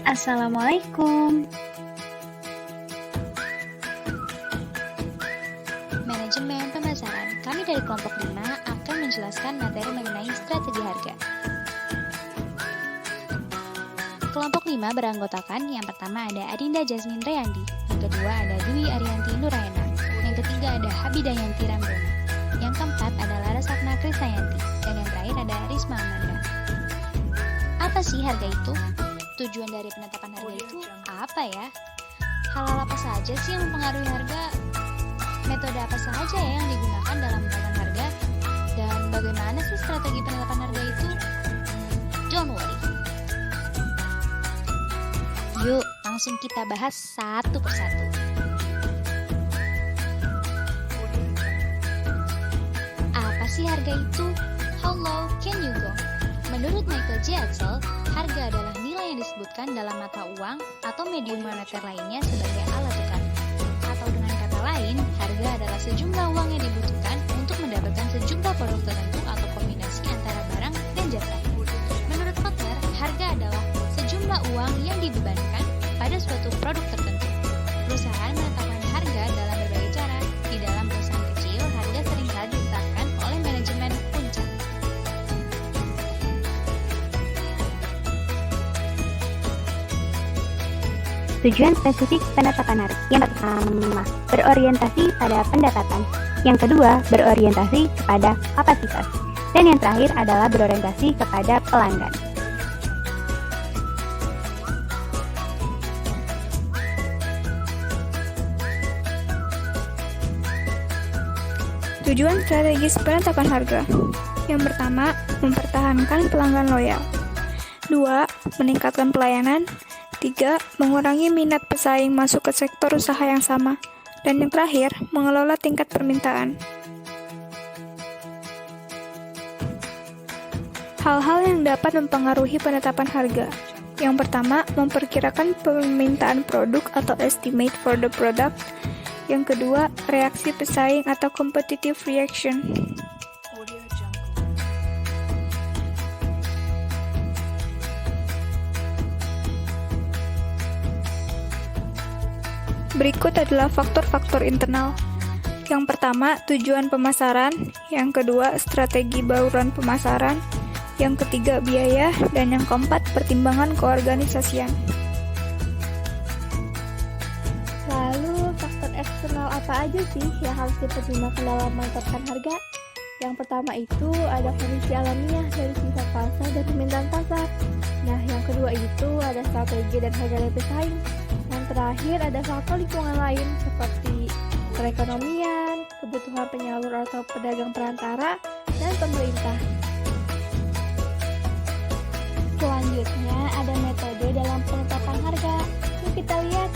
Assalamualaikum. Manajemen pemasaran. Kami dari kelompok 5 akan menjelaskan materi mengenai strategi harga. Kelompok 5 beranggotakan yang pertama ada Adinda Jasmine Rayandi, yang kedua ada Dwi Arianti Nurayana, yang ketiga ada Habidayanti Ramdona, yang keempat ada Laras Sakna Krisdayanti, dan yang terakhir ada Risma Amanda. Apa sih harga itu? Tujuan dari penetapan harga itu apa ya? Hal-hal apa saja sih yang mempengaruhi harga? Metode apa saja ya yang digunakan dalam menentukan harga? Dan bagaimana sih strategi penetapan harga itu? Don't worry. Yuk, langsung kita bahas satu persatu. Apa sih harga itu? How low can you go? Menurut Michael J. Axel, harga adalah nilai yang disebutkan dalam mata uang atau medium moneter lainnya sebagai alat tukar. Atau dengan kata lain, harga adalah sejumlah uang yang dibutuhkan untuk mendapatkan sejumlah produk tertentu atau kombinasi antara barang dan jasa. Menurut Kotler, harga adalah sejumlah uang yang dibebankan pada suatu produk tertentu. Perusahaan menetapkan harga dalam berbagai cara. Di dalam perusahaan kecil, harga seringkali ditetapkan oleh manajemen puncak. Tujuan spesifik penetapan harga. Yang pertama, berorientasi pada pendapatan. Yang kedua, berorientasi kepada kapasitas. Dan yang terakhir adalah berorientasi kepada pelanggan. Tujuan strategis penetapan harga. Yang pertama, mempertahankan pelanggan loyal. 2. Meningkatkan pelayanan. 3. Mengurangi minat pesaing masuk ke sektor usaha yang sama. Dan yang terakhir, mengelola tingkat permintaan. Hal-hal yang dapat mempengaruhi penetapan harga. Yang pertama, memperkirakan permintaan produk atau estimate for the product. Yang kedua, reaksi pesaing atau competitive reaction. Berikut adalah faktor-faktor internal. Yang pertama, tujuan pemasaran. Yang kedua, strategi bauran pemasaran. Yang ketiga, biaya. Dan yang keempat, pertimbangan keorganisasian. Lalu, faktor eksternal apa aja sih yang harus dipertimbangkan dalam menetapkan harga? Yang pertama itu ada kondisi alamiah dari sifat pasar dan permintaan pasar. Nah, yang kedua itu ada strategi dan harga dari pesaing. Yang terakhir ada faktor lingkungan lain seperti perekonomian, kebutuhan penyalur atau pedagang perantara, dan pemerintah. Selanjutnya ada metode dalam penetapan harga. Yuk kita lihat.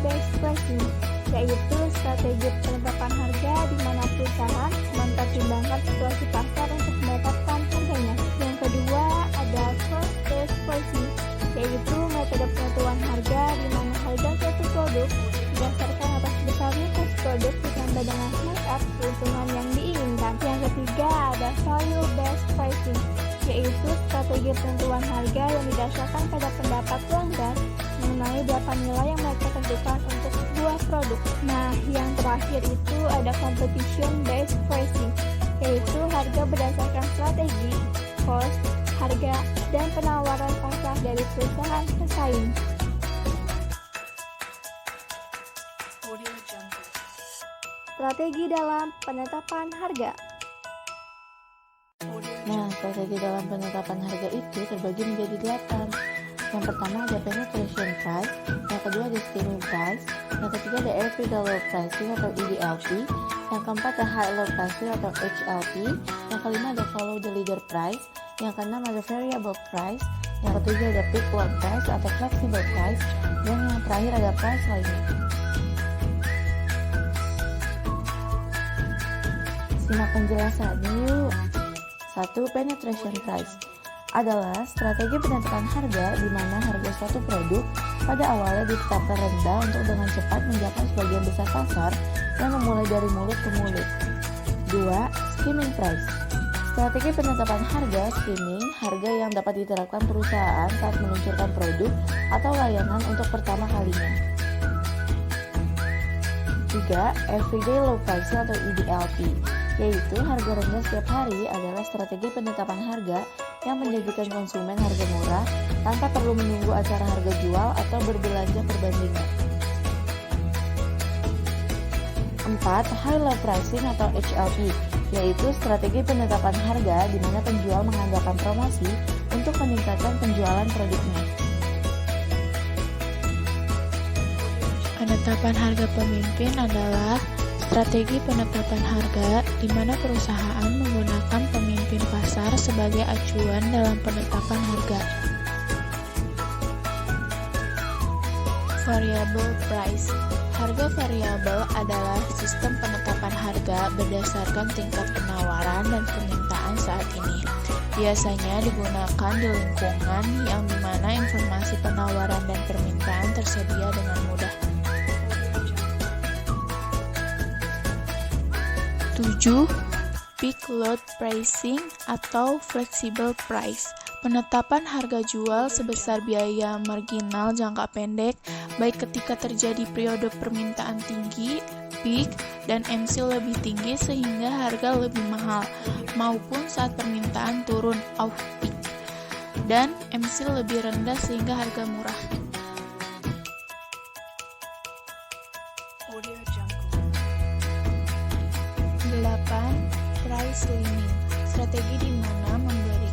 Based pricing, yaitu strategi penetapan harga di mana perusahaan mempertimbangkan situasi pasar untuk menetapkan harganya. Yang kedua ada cost-based pricing, yaitu metode penentuan harga di mana harga suatu produk berdasarkan atas besarnya cost produk ditambah dengan markup keuntungan yang diinginkan. Yang ketiga ada value-based pricing, yaitu strategi penentuan harga yang didasarkan pada pendapat pelanggan mengenai berapa nilai yang mereka tentukan untuk sebuah produk. Nah, yang terakhir itu ada competition-based pricing, yaitu harga berdasarkan strategi, cost, harga, dan penawaran pasar dari perusahaan pesaing. Strategi dalam penetapan harga. Nah, strategi dalam penetapan harga itu terbagi menjadi 8. Yang pertama ada penetration price, yang kedua ada skimming price, yang ketiga ada every dollar pricing atau EDLP, yang keempat ada high low pricing atau HLP, yang kelima ada follow the leader price, yang keenam ada variable price, yang ketujuh ada pick load price atau flexible price, dan yang terakhir ada price lainnya. Simak penjelasannya yuk. 1. Penetration price adalah strategi penetapan harga di mana harga suatu produk pada awalnya ditetapkan rendah untuk dengan cepat mencapai sebagian besar pasar yang memulai dari mulut ke mulut. 2. Skimming price. Strategi penetapan harga skimming, harga yang dapat diterapkan perusahaan saat meluncurkan produk atau layanan untuk pertama kalinya. 3. Everyday Low Pricing atau EDLP, yaitu harga rendah setiap hari adalah strategi penetapan harga yang menjanjikan konsumen harga murah tanpa perlu menunggu acara harga jual atau berbelanja perbandingan. 4. High Low Pricing atau HLP, yaitu strategi penetapan harga di mana penjual mengandalkan promosi untuk meningkatkan penjualan produknya. Penetapan harga pemimpin adalah strategi penetapan harga di mana perusahaan menggunakan pemimpin pasar sebagai acuan dalam penetapan harga. Variable price. Harga variabel adalah sistem penetapan harga berdasarkan tingkat penawaran dan permintaan saat ini. Biasanya digunakan di lingkungan yang dimana informasi penawaran dan permintaan tersedia dengan mudah. 7. Peak load pricing atau flexible price. Penetapan harga jual sebesar biaya marginal jangka pendek, baik ketika terjadi periode permintaan tinggi, peak, dan MCIL lebih tinggi sehingga harga lebih mahal, maupun saat permintaan turun, off peak, dan MCIL lebih rendah sehingga harga murah. 8. Price leaning, strategi di mana memberi